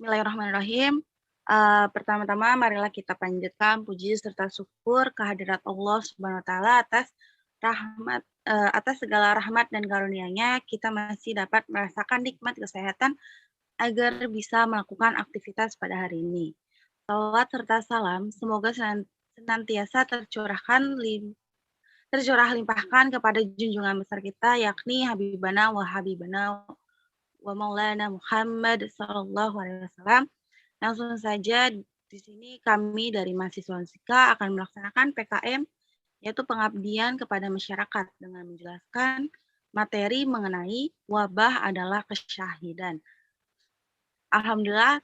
Bismillahirrahmanirrahim. Pertama-tama marilah kita panjatkan puji serta syukur kehadirat Allah Subhanahu wa taala atas segala rahmat dan karunia-Nya kita masih dapat merasakan nikmat kesehatan agar bisa melakukan aktivitas pada hari ini. Salawat serta salam semoga senantiasa tercurah limpahkan kepada junjungan besar kita yakni Habibana wa Maulana Muhammad sallallahu alaihi wasallam. Langsung saja di sini kami dari mahasiswa Unsika akan melaksanakan PKM yaitu pengabdian kepada masyarakat dengan menjelaskan materi mengenai wabah adalah kesyahidan. Alhamdulillah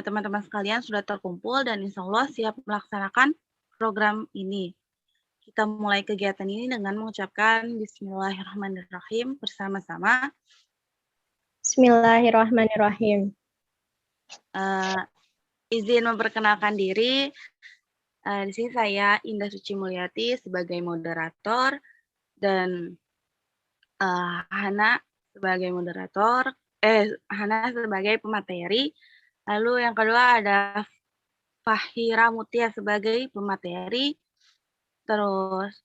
teman-teman sekalian sudah terkumpul dan insya Allah siap melaksanakan program ini. Kita mulai kegiatan ini dengan mengucapkan Bismillahirrahmanirrahim bersama-sama. Bismillahirrahmanirrahim. Izin memperkenalkan diri. Di sini saya Indah Suci Mulyati sebagai moderator dan Hana sebagai Hana sebagai pemateri. Lalu yang kedua ada Fahira Mutia sebagai pemateri. Terus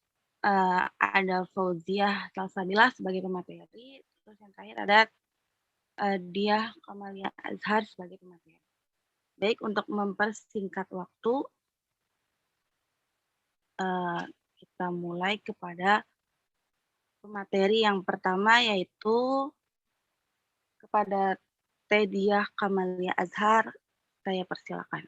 ada Fauziah Salsabila sebagai pemateri. Terus yang terakhir ada Diah Kamalia Azhar sebagai pemateri. Baik, untuk mempersingkat waktu, kita mulai kepada pemateri yang pertama yaitu kepada Teh Diah Kamalia Azhar. Saya persilakan.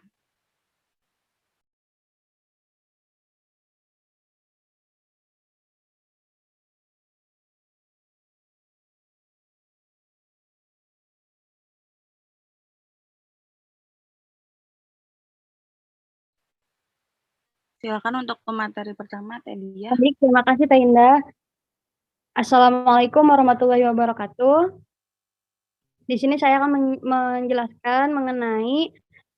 Silakan untuk pemateri pertama, Teh Diah. Baik, terima kasih Teh Indah. Assalamualaikum warahmatullahi wabarakatuh. Di sini saya akan menjelaskan mengenai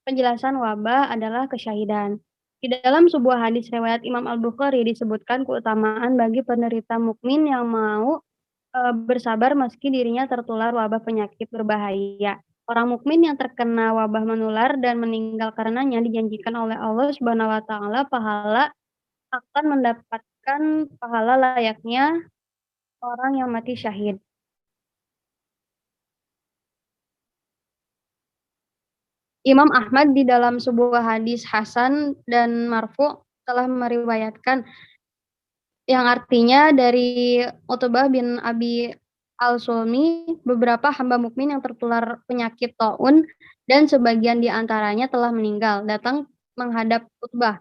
penjelasan wabah adalah kesyahidan. Di dalam sebuah hadis riwayat Imam Al-Bukhari disebutkan keutamaan bagi penderita mukmin yang mau bersabar meski dirinya tertular wabah penyakit berbahaya. Orang mukmin yang terkena wabah menular dan meninggal karenanya dijanjikan oleh Allah Subhanahu wa taala akan mendapatkan pahala layaknya orang yang mati syahid. Imam Ahmad di dalam sebuah hadis hasan dan marfu telah meriwayatkan yang artinya dari Utbah bin Abi Al-Sulmi, beberapa hamba mukmin yang tertular penyakit taun dan sebagian di antaranya telah meninggal, datang menghadap Utbah.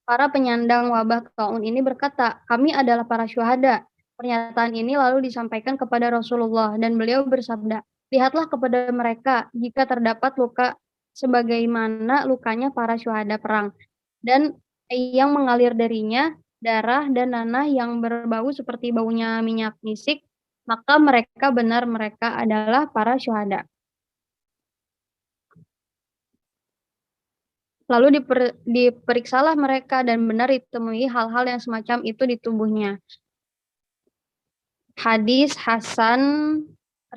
Para penyandang wabah taun ini berkata, "Kami adalah para syuhada." Pernyataan ini lalu disampaikan kepada Rasulullah dan beliau bersabda, "Lihatlah kepada mereka jika terdapat luka sebagaimana lukanya para syuhada perang, dan yang mengalir darinya darah dan nanah yang berbau seperti baunya minyak misik, maka mereka adalah para syuhada." Lalu diperiksalah mereka dan benar ditemui hal-hal yang semacam itu di tubuhnya. Hadis hasan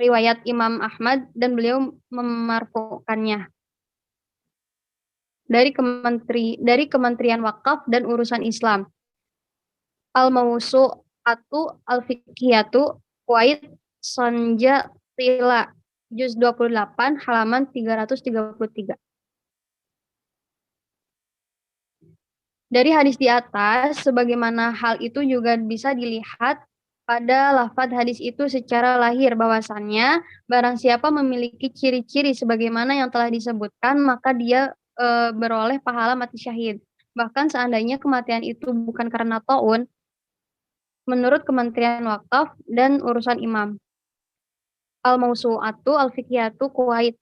riwayat Imam Ahmad dan beliau memarfukannya dari Kementerian Wakaf dan Urusan Islam. Al-Mawsu'atu Al-Fiqhiyatu Kuwait Sanjatila juz 28 halaman 333. Dari hadis di atas, sebagaimana hal itu juga bisa dilihat pada lafaz hadis itu secara lahir, bahwasannya barang siapa memiliki ciri-ciri sebagaimana yang telah disebutkan, maka dia beroleh pahala mati syahid. Bahkan seandainya kematian itu bukan karena taun, menurut Kementerian Wakaf dan Urusan Imam. Al-Mawsu'atu Al-Fiqhiyatu Kuwait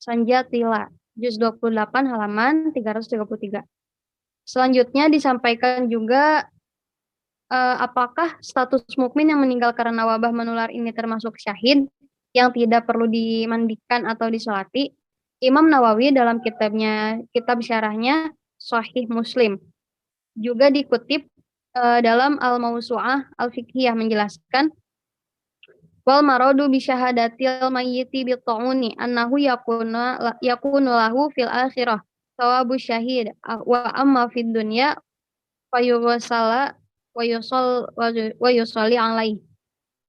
Sanjatila juz 28 halaman 333. Selanjutnya disampaikan juga apakah status mukmin yang meninggal karena wabah menular ini termasuk syahid yang tidak perlu dimandikan atau disolati. Imam Nawawi dalam kitab syarahnya Sahih Muslim juga dikutip dalam Al-Mawsu'ah Al-Fiqhiyah menjelaskan Wal maradu bi syahadatil mayyiti bi ta'uni annahu yakunu lahu fil akhirah thawabu syahid wa amma fid dunya fayughsala wa yusalli alaihi.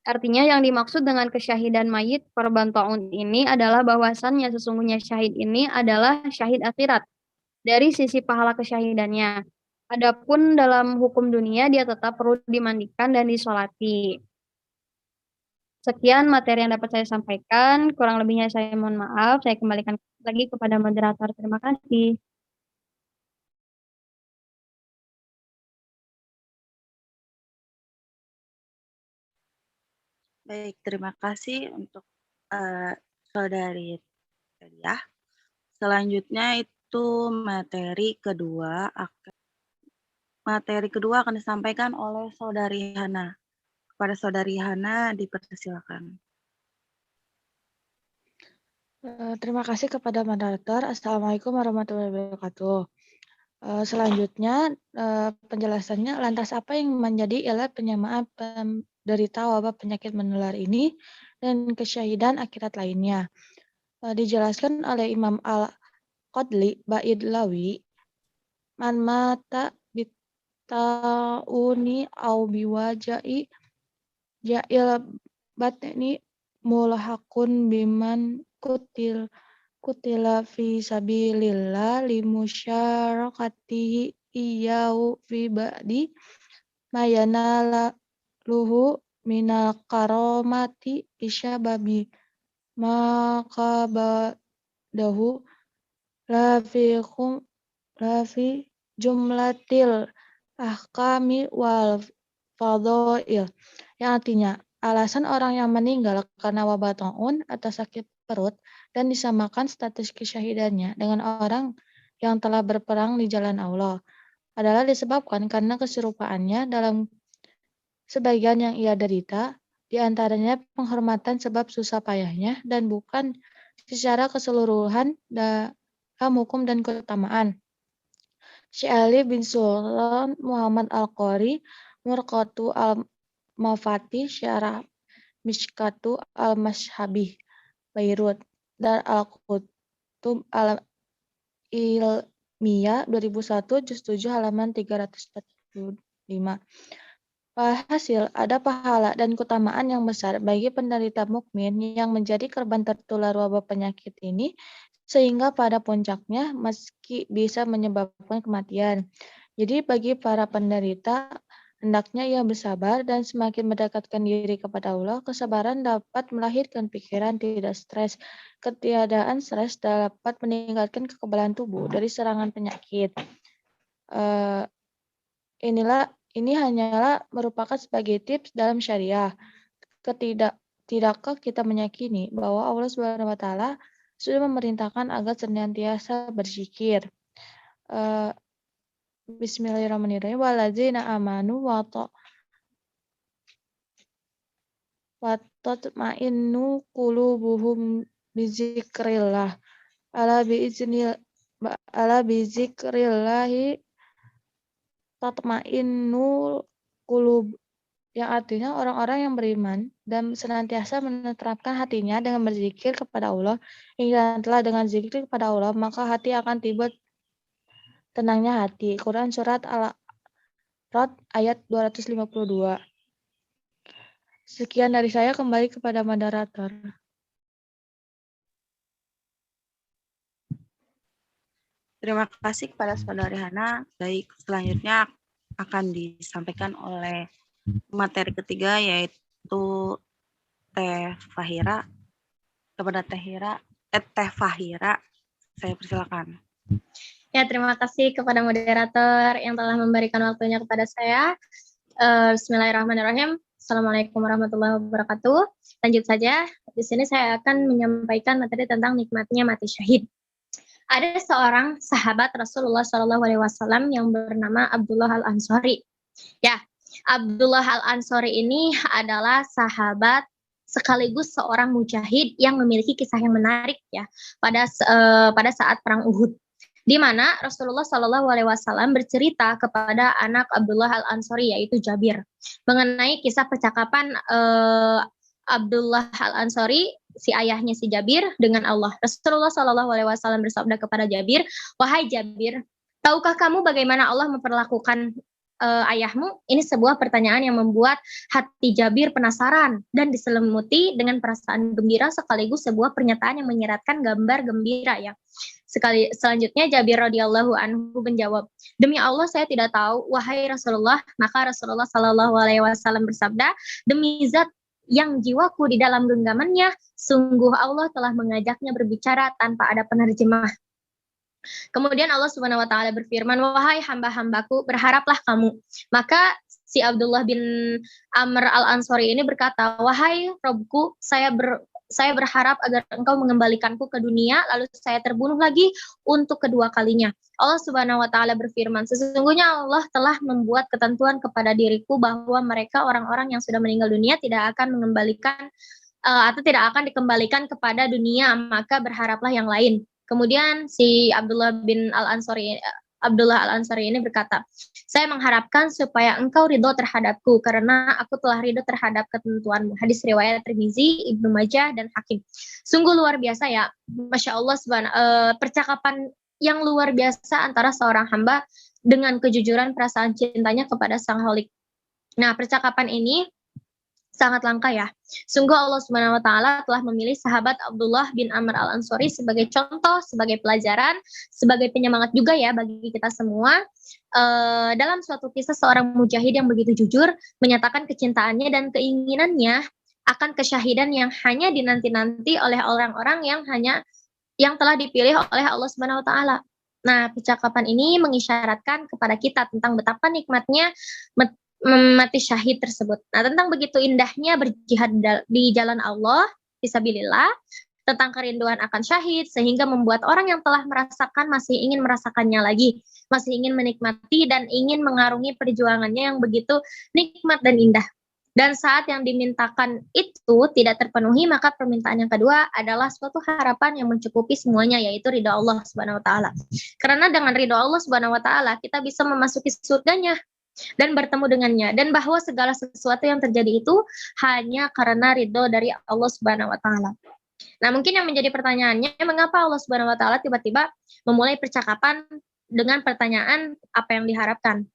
Artinya yang dimaksud dengan kesyahidan mayit korban taun ini adalah bahwasannya sesungguhnya syahid ini adalah syahid akhirat dari sisi pahala kesyahidannya. Adapun dalam hukum dunia dia tetap perlu dimandikan dan disolati. Sekian materi yang dapat saya sampaikan, kurang lebihnya saya mohon maaf. Saya kembalikan lagi kepada moderator. Terima kasih. Baik, terima kasih untuk Saudari Telia. Selanjutnya itu materi kedua akan disampaikan oleh Saudari Hana. Kepada Saudari Hana dipersilakan. Terima kasih kepada moderator. Assalamualaikum warahmatullahi wabarakatuh. Selanjutnya penjelasannya, lantas apa yang menjadi ilat penyamaan penderita wabah penyakit menular ini dan kesyahidan akhirat lainnya. Dijelaskan oleh Imam Al-Qadli Ba'idlawi, man mata bita'uni au biwajai ja'il batni mulhaqun biman kutila fi sabilillah limusyarakatihi iyyahu fi ba'di mayana luhu minal karomati isyababi maka ba'dahu la fi jumlatil ahkami wal fadhail, yang artinya alasan orang yang meninggal karena wabah taun atau sakit perut dan disamakan status kesyahidannya dengan orang yang telah berperang di jalan Allah adalah disebabkan karena keserupaannya dalam sebagian yang ia derita, di antaranya penghormatan sebab susah payahnya dan bukan secara keseluruhan dalam hukum dan keutamaan. Syekh Ali bin Sultan Muhammad Al-Qari Murqatu Al-Mafati Syarah Mishkatu Al-Mashabih Beirut Dar Al-Kutub Al-Ilmiyah 2001 juz 7 halaman 345. Hasil ada pahala dan keutamaan yang besar bagi penderita mukmin yang menjadi korban tertular wabah penyakit ini, sehingga pada puncaknya meski bisa menyebabkan kematian. Jadi bagi para penderita hendaknya ia bersabar dan semakin mendekatkan diri kepada Allah. Kesabaran dapat melahirkan pikiran tidak stres. Ketiadaan stres dapat meningkatkan kekebalan tubuh dari serangan penyakit. Ini hanyalah merupakan sebagai tips dalam syariah. Tidakkah kita meyakini bahwa Allah Subhanahu wa taala sudah memerintahkan agar senantiasa berzikir. Bismillahirrahmanirrahim. Waladzina amanu wa tatma'innu qulubuhum bizikrillah. Ala bizikrillahi tatma'innul qulub, yang artinya orang-orang yang beriman dan senantiasa menetapkan hatinya dengan berzikir kepada Allah, hingga telah dengan zikir kepada Allah maka hati akan tiba tenangnya hati. Quran surat Al-Ra'd ayat 252. Sekian dari saya, kembali kepada moderator. Terima kasih kepada Saudari Hana. Baik, selanjutnya akan disampaikan oleh materi ketiga, yaitu Teh Fahira. Kepada Teh Fahira, saya persilakan. Ya, terima kasih kepada moderator yang telah memberikan waktunya kepada saya. Bismillahirrahmanirrahim. Assalamualaikum warahmatullahi wabarakatuh. Lanjut saja. Di sini saya akan menyampaikan materi tentang nikmatnya mati syahid. Ada seorang sahabat Rasulullah SAW yang bernama Abdullah Al-Ansori. Ya, Abdullah Al-Ansori ini adalah sahabat sekaligus seorang mujahid yang memiliki kisah yang menarik ya pada saat perang Uhud, di mana Rasulullah SAW bercerita kepada anak Abdullah Al-Ansori yaitu Jabir mengenai kisah percakapan Abdullah Al-Ansori, si ayahnya si Jabir, dengan Allah. Rasulullah Shallallahu Alaihi Wasallam bersabda kepada Jabir, wahai Jabir, tahukah kamu bagaimana Allah memperlakukan ayahmu? Ini sebuah pertanyaan yang membuat hati Jabir penasaran dan diselimuti dengan perasaan gembira sekaligus sebuah pernyataan yang menyiratkan gambar gembira ya. Selanjutnya Jabir radhiyallahu anhu menjawab, demi Allah saya tidak tahu wahai Rasulullah. Maka Rasulullah Shallallahu Alaihi Wasallam bersabda, demi zat yang jiwaku di dalam genggamannya, sungguh Allah telah mengajaknya berbicara tanpa ada penerjemah. Kemudian Allah Subhanahu wa taala berfirman, wahai hamba-hambaku, berharaplah kamu. Maka si Abdullah bin Amr Al-Ansori ini berkata, wahai Robku, saya berharap agar engkau mengembalikanku ke dunia, lalu saya terbunuh lagi untuk kedua kalinya. Allah Subhanahu wa taala berfirman, sesungguhnya Allah telah membuat ketentuan kepada diriku bahwa mereka orang-orang yang sudah meninggal dunia tidak akan mengembalikan atau tidak akan dikembalikan kepada dunia, maka berharaplah yang lain. Kemudian si Abdullah Al-Ansari ini berkata, saya mengharapkan supaya engkau ridho terhadapku karena aku telah ridho terhadap ketentuanmu. Hadis riwayat Tirmizi, Ibnu Majah, dan Hakim. Sungguh luar biasa ya, Masya Allah, percakapan yang luar biasa antara seorang hamba dengan kejujuran perasaan cintanya kepada Sang Holik. Nah, percakapan ini sangat langka ya. Sungguh Allah Subhanahu wa taala telah memilih sahabat Abdullah bin Amr Al-Ansori sebagai contoh, sebagai pelajaran, sebagai penyemangat juga ya bagi kita semua. Dalam suatu kisah seorang mujahid yang begitu jujur menyatakan kecintaannya dan keinginannya akan kesyahidan yang hanya dinanti-nanti oleh orang-orang yang telah dipilih oleh Allah Subhanahu wa taala. Nah, percakapan ini mengisyaratkan kepada kita tentang betapa nikmatnya mati syahid tersebut. Nah, tentang begitu indahnya berjihad di jalan Allah, fisabilillah, tentang kerinduan akan syahid, sehingga membuat orang yang telah merasakan masih ingin merasakannya lagi, masih ingin menikmati dan ingin mengarungi perjuangannya yang begitu nikmat dan indah. Dan saat yang dimintakan itu tidak terpenuhi, maka permintaan yang kedua adalah suatu harapan yang mencukupi semuanya, yaitu ridha Allah Subhanahu wa taala. Karena dengan ridha Allah Subhanahu wa taala, kita bisa memasuki surganya dan bertemu dengannya, dan bahwa segala sesuatu yang terjadi itu hanya karena ridho dari Allah Subhanahu wa taala. Nah, mungkin yang menjadi pertanyaannya, mengapa Allah Subhanahu wa taala tiba-tiba memulai percakapan dengan pertanyaan apa yang diharapkan?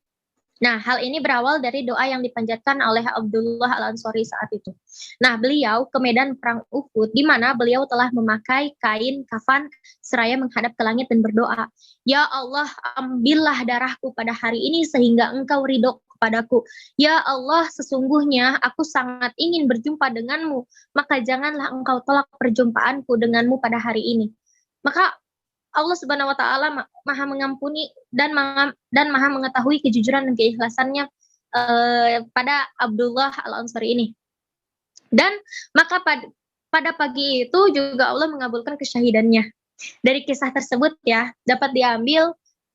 Nah, hal ini berawal dari doa yang dipanjatkan oleh Abdullah Al-Ansori saat itu. Nah, beliau ke medan perang Uhud, di mana beliau telah memakai kain kafan seraya menghadap ke langit dan berdoa, ya Allah, ambillah darahku pada hari ini sehingga engkau ridho kepadaku. Ya Allah, sesungguhnya aku sangat ingin berjumpa denganmu, maka janganlah engkau tolak perjumpaanku denganmu pada hari ini. Maka Allah Subhanahu wa taala Maha mengampuni dan Maha mengetahui kejujuran dan keikhlasannya pada Abdullah Al-Ansari ini. Dan maka pada pagi itu juga Allah mengabulkan kesyahidannya. Dari kisah tersebut ya dapat diambil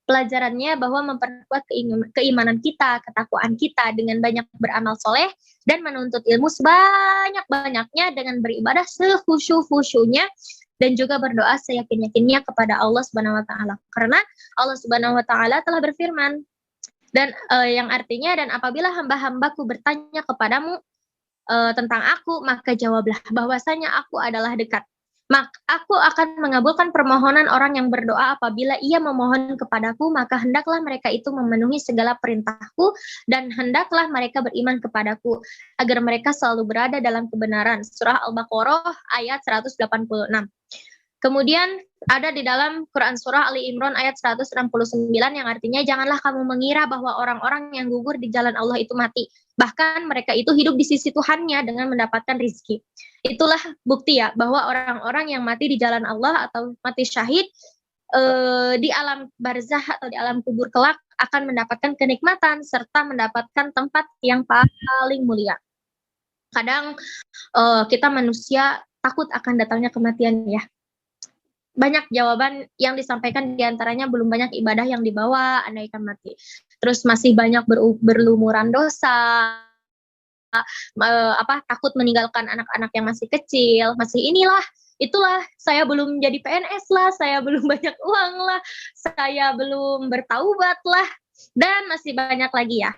pelajarannya bahwa memperkuat keimanan kita, ketakwaan kita dengan banyak beramal soleh dan menuntut ilmu sebanyak-banyaknya dengan beribadah sekhusyuk-khusyuknya dan juga berdoa seyakin-yakinnya kepada Allah Subhanahu wa taala. Karena Allah Subhanahu wa taala telah berfirman dan yang artinya, dan apabila hamba-hambaku bertanya kepadamu tentang aku, maka jawablah bahwasanya aku adalah dekat. Maka aku akan mengabulkan permohonan orang yang berdoa apabila ia memohon kepadaku, maka hendaklah mereka itu memenuhi segala perintahku dan hendaklah mereka beriman kepadaku agar mereka selalu berada dalam kebenaran. Surah Al-Baqarah ayat 186. Kemudian ada di dalam Quran Surah Ali Imran ayat 169 yang artinya, janganlah kamu mengira bahwa orang-orang yang gugur di jalan Allah itu mati. Bahkan mereka itu hidup di sisi Tuhannya dengan mendapatkan rizki. Itulah bukti ya bahwa orang-orang yang mati di jalan Allah atau mati syahid di alam barzah atau di alam kubur kelak akan mendapatkan kenikmatan serta mendapatkan tempat yang paling mulia. Kadang kita manusia takut akan datangnya kematian ya. Banyak jawaban yang disampaikan, diantaranya belum banyak ibadah yang dibawa andaikan mati. Terus masih banyak berlumuran dosa, takut meninggalkan anak-anak yang masih kecil, masih itulah, saya belum jadi PNS lah, saya belum banyak uang lah, saya belum bertaubat lah, dan masih banyak lagi ya.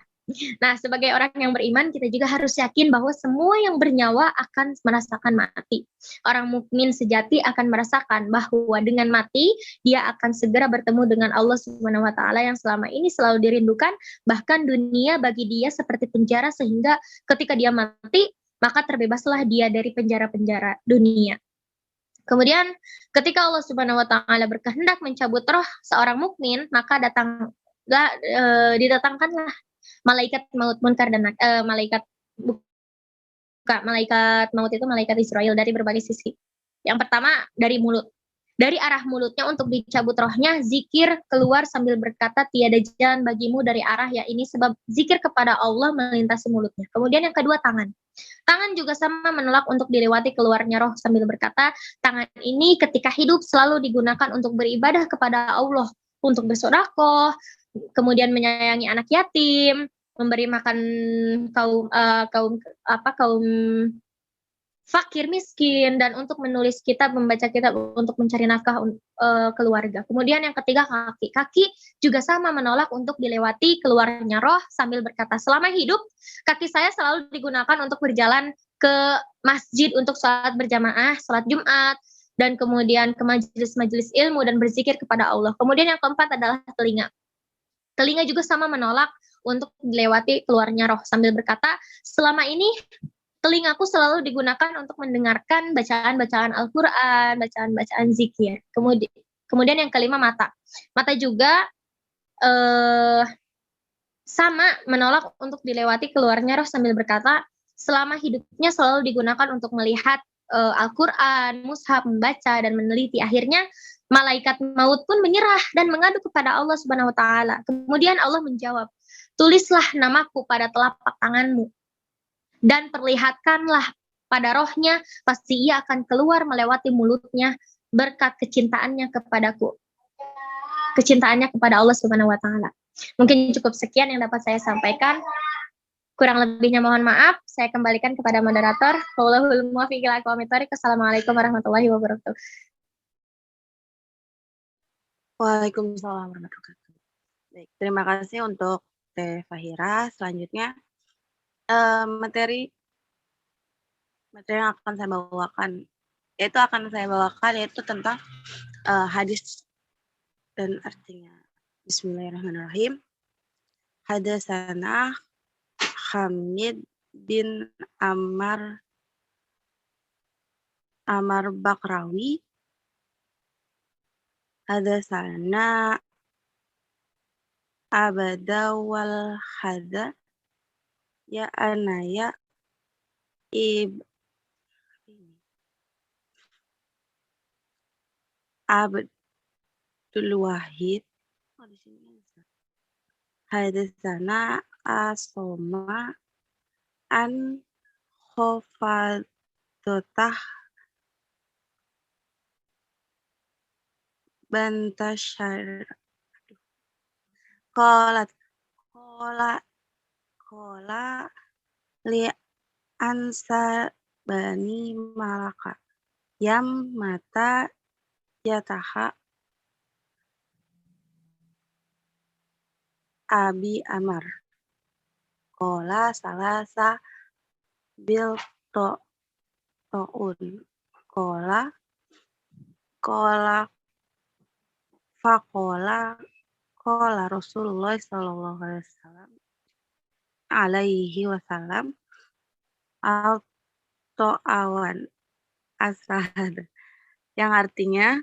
Nah, sebagai orang yang beriman, kita juga harus yakin bahwa semua yang bernyawa akan merasakan mati. Orang mukmin sejati akan merasakan bahwa dengan mati, dia akan segera bertemu dengan Allah Subhanahu wa taala yang selama ini selalu dirindukan, bahkan dunia bagi dia seperti penjara sehingga ketika dia mati, maka terbebaslah dia dari penjara-penjara dunia. Kemudian ketika Allah Subhanahu wa taala berkehendak mencabut roh seorang mukmin, maka didatangkanlah malaikat maut munkar dan malaikat maut itu malaikat Israel dari berbagai sisi. Yang pertama dari mulut. Dari arah mulutnya untuk dicabut rohnya, zikir keluar sambil berkata tiada jalan bagimu dari arah ya ini sebab zikir kepada Allah melintasi mulutnya. Kemudian yang kedua tangan. Tangan juga sama menolak untuk dilewati keluarnya roh sambil berkata, tangan ini ketika hidup selalu digunakan untuk beribadah kepada Allah, untuk bersedekah, kemudian menyayangi anak yatim, memberi makan kaum fakir miskin dan untuk menulis kitab, membaca kitab untuk mencari nafkah keluarga. Kemudian yang ketiga kaki. Kaki juga sama menolak untuk dilewati keluarnya roh sambil berkata, selama hidup kaki saya selalu digunakan untuk berjalan ke masjid untuk sholat berjamaah, sholat Jumat, dan kemudian ke majelis-majelis ilmu dan berzikir kepada Allah. Kemudian yang keempat adalah telinga. Telinga juga sama menolak untuk dilewati keluarnya roh sambil berkata, selama ini telingaku selalu digunakan untuk mendengarkan bacaan-bacaan Al-Quran, bacaan-bacaan zikir. Kemudian yang kelima mata. Mata juga sama menolak untuk dilewati keluarnya roh sambil berkata, selama hidupnya selalu digunakan untuk melihat Al-Quran, mushaf, membaca, dan meneliti. Akhirnya malaikat maut pun menyerah dan mengadu kepada Allah Subhanahu wa taala. Kemudian Allah menjawab, tulislah namaku pada telapak tanganmu dan perlihatkanlah pada rohnya, pasti ia akan keluar melewati mulutnya berkat kecintaannya kepadaku. Kecintaannya kepada Allah Subhanahu wa taala. Mungkin cukup sekian yang dapat saya sampaikan. Kurang lebihnya mohon maaf. Saya kembalikan kepada moderator. Wallahul muwaffiq ila aqwamit thoriq. Assalamualaikum warahmatullahi wabarakatuh. Waalaikumsalam warahmatullahi wabarakatuh. Baik, terima kasih untuk Teh Fahira. Selanjutnya materi yang akan saya bawakan yaitu tentang hadis dan artinya. Bismillahirrahmanirrahim. Hadatsana Hamid bin Amar Bakrawi. Hadatsana Abada wal Hadza ya anaya Abdul Wahid. Hadatsana Asoma an Khofadotah Bantashar Kola li ansa bani Malaka yam mata yataha Abi Amar Kola salasa bil to'un Kola Fakola Kola Rasulullah sallallahu alaihi wasallam al-to'awan asad, yang artinya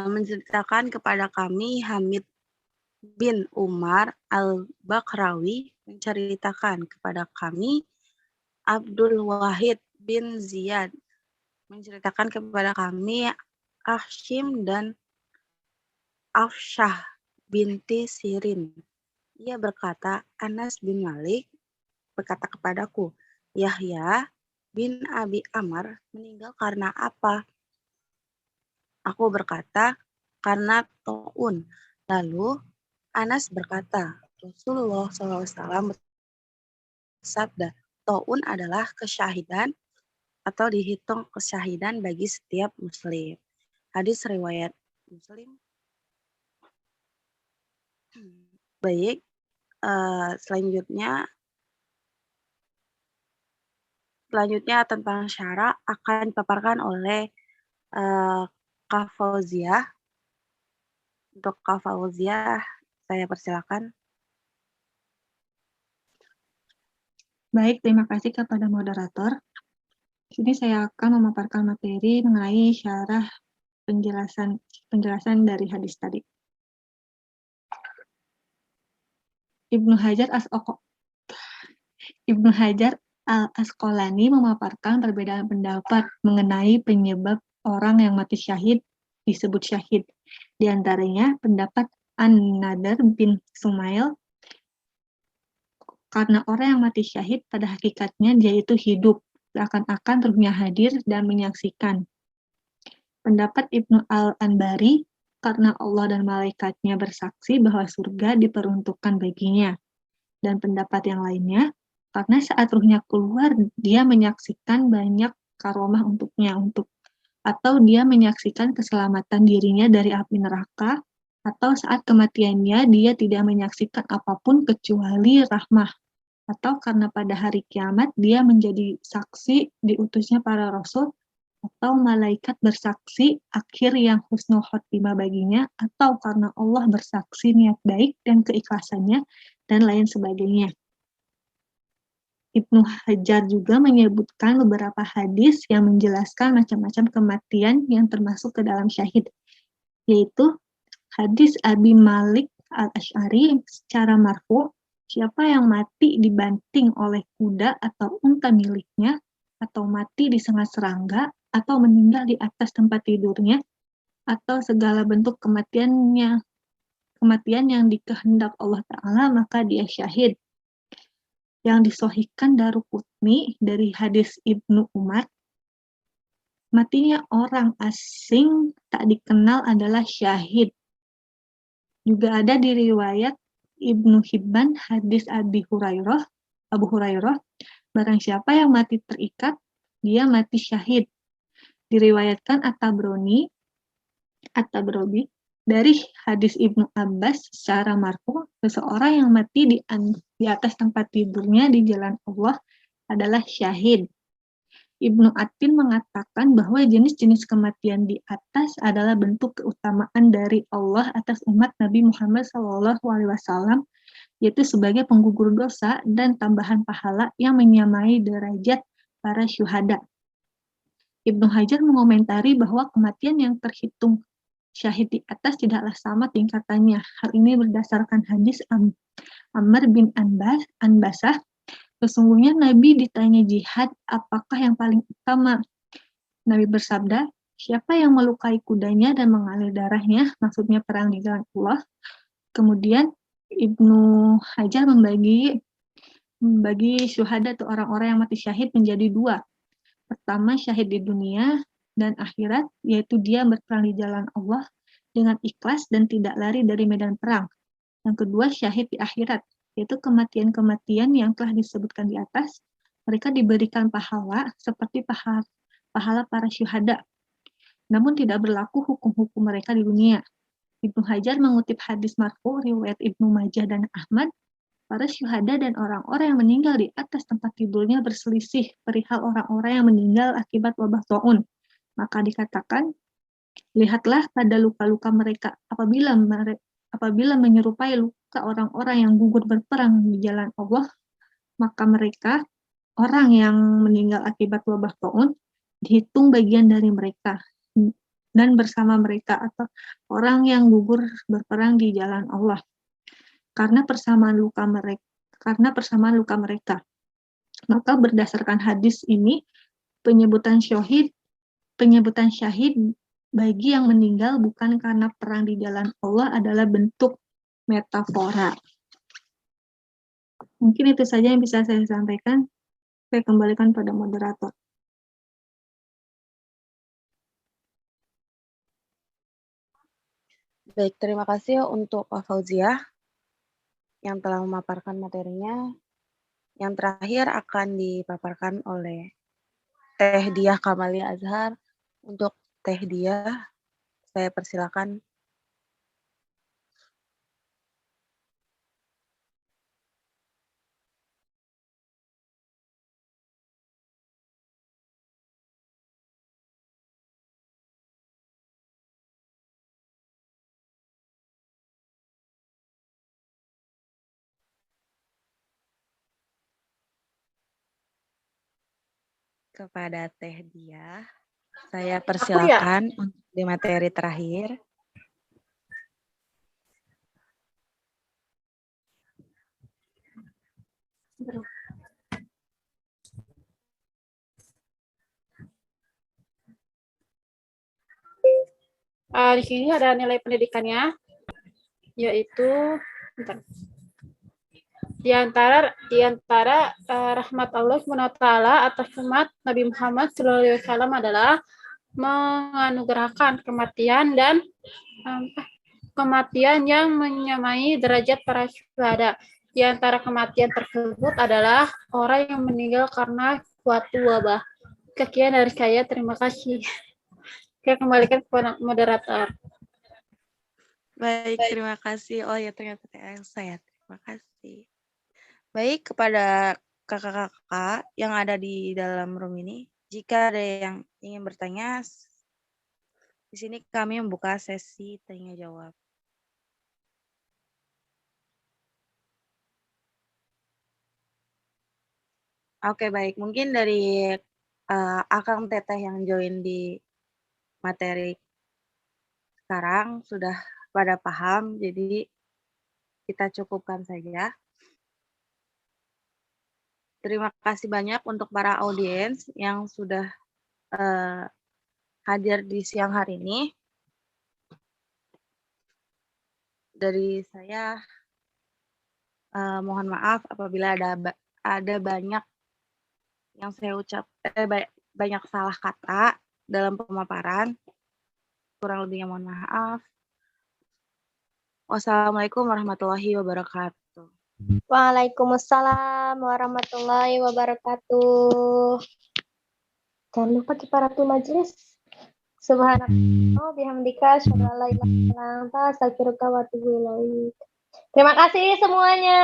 menceritakan kepada kami Hamid bin Umar al-Bakrawi menceritakan kepada kami Abdul Wahid bin Ziyad menceritakan kepada kami Hashim dan Afsyah binti Sirin. Ia berkata, Anas bin Malik berkata kepadaku, Yahya bin Abi Amar meninggal karena apa? Aku berkata, karena to'un. Lalu Anas berkata, Rasulullah SAW bersabda, to'un adalah kesyahidan atau dihitung kesyahidan bagi setiap muslim. Hadis riwayat Muslim. Baik, Selanjutnya tentang syara akan dipaparkan oleh Kak Fauziah. Untuk Kak Fauziah, saya persilakan. Baik, terima kasih kepada moderator. Di sini saya akan memaparkan materi mengenai syarah penjelasan dari hadis tadi. Ibnu Hajar Al-Asqalani memaparkan perbedaan pendapat mengenai penyebab orang yang mati syahid disebut syahid. Di antaranya pendapat An-Nadar bin Sumail, karena orang yang mati syahid pada hakikatnya dia itu hidup, seakan-akan ruhnya hadir dan menyaksikan. Pendapat Ibnu Al-Anbari, karena Allah dan malaikatnya bersaksi bahwa surga diperuntukkan baginya. Dan pendapat yang lainnya, karena saat ruhnya keluar, dia menyaksikan banyak karomah untuknya, atau dia menyaksikan keselamatan dirinya dari api neraka, atau saat kematiannya dia tidak menyaksikan apapun kecuali rahmah, atau karena pada hari kiamat dia menjadi saksi diutusnya para rasul, atau malaikat bersaksi akhir yang husnul khotimah baginya, atau karena Allah bersaksi niat baik dan keikhlasannya, dan lain sebagainya. Ibnu Hajar juga menyebutkan beberapa hadis yang menjelaskan macam-macam kematian yang termasuk ke dalam syahid, yaitu hadis Abi Malik Al-Asy'ari secara marfu, siapa yang mati dibanting oleh kuda atau unta miliknya, atau mati disengat serangga, atau meninggal di atas tempat tidurnya, atau segala bentuk kematian yang dikehendak Allah Ta'ala, maka dia syahid. Yang disahihkan Daruqutni dari hadis Ibnu Umar, matinya orang asing tak dikenal adalah syahid. Juga ada di riwayat Ibnu Hibban hadis Abu Hurairah, barang siapa yang mati terikat, dia mati syahid. Diriwayatkan At-Tabrani dari hadis Ibnu Abbas secara marfu, seseorang yang mati di atas tempat tidurnya di jalan Allah adalah syahid. Ibnu Atin mengatakan bahwa jenis-jenis kematian di atas adalah bentuk keutamaan dari Allah atas umat Nabi Muhammad SAW, yaitu sebagai penggugur dosa dan tambahan pahala yang menyamai derajat para syuhada. Ibnu Hajar mengomentari bahwa kematian yang terhitung syahid di atas tidaklah sama tingkatannya. Hal ini berdasarkan hadis Amr bin Anbasah. Sesungguhnya Nabi ditanya jihad, apakah yang paling utama? Nabi bersabda, siapa yang melukai kudanya dan mengalir darahnya, maksudnya perang di jalan Allah. Kemudian Ibnu Hajar membagi syuhada atau orang-orang yang mati syahid menjadi dua. Pertama, syahid di dunia dan akhirat, yaitu dia berperang di jalan Allah dengan ikhlas dan tidak lari dari medan perang. Yang kedua, syahid di akhirat, yaitu kematian-kematian yang telah disebutkan di atas. Mereka diberikan pahala seperti pahala para syuhada, namun tidak berlaku hukum-hukum mereka di dunia. Ibnu Hajar mengutip hadis marfu riwayat Ibnu Majah dan Ahmad, para syuhada dan orang-orang yang meninggal di atas tempat tidurnya berselisih perihal orang-orang yang meninggal akibat wabah taun. Maka dikatakan, lihatlah pada luka-luka mereka apabila menyerupai luka orang-orang yang gugur berperang di jalan Allah, maka mereka, orang yang meninggal akibat wabah taun, dihitung bagian dari mereka dan bersama mereka, atau orang yang gugur berperang di jalan Allah karena persamaan luka mereka. Maka berdasarkan hadis ini, penyebutan syahid bagi yang meninggal bukan karena perang di jalan Allah adalah bentuk metafora. Mungkin itu saja yang bisa saya sampaikan. Saya kembalikan pada moderator. Baik, terima kasih untuk Pak Fauziah yang telah memaparkan materinya. Yang terakhir akan dipaparkan oleh Teh Diah Kamalia Azhar. Untuk Teh Diah, saya persilakan. kepada Teh Diah. Saya Aku ya? persilakan untuk di materi terakhir. Di sini ada nilai pendidikannya, yaitu di antara rahmat Allah SWT atas umat Nabi Muhammad SAW adalah menganugerahkan kematian dan kematian yang menyamai derajat para syuhada. Di antara kematian tersebut adalah orang yang meninggal karena suatu wabah. Sekian dari saya, terima kasih. Saya kembalikan kepada moderator. Baik, terima kasih. Oh ya, ternyata saya. Terima kasih. Baik, kepada kakak-kakak yang ada di dalam room ini, jika ada yang ingin bertanya, di sini kami membuka sesi tanya jawab. Oke, baik. Mungkin dari Akang Teteh yang join di materi sekarang sudah pada paham, jadi kita cukupkan saja. Terima kasih banyak untuk para audiens yang sudah hadir di siang hari ini. Dari saya mohon maaf apabila ada banyak yang saya banyak salah kata dalam pemaparan. Kurang lebihnya mohon maaf. Wassalamualaikum warahmatullahi wabarakatuh. Waalaikumsalam warahmatullahi wabarakatuh. Jangan lupa kifaratul majlis. Subhanallah bihamdika asyhadu an la ilaha illa anta astaghfiruka wa atubu ilaik. Terima kasih semuanya.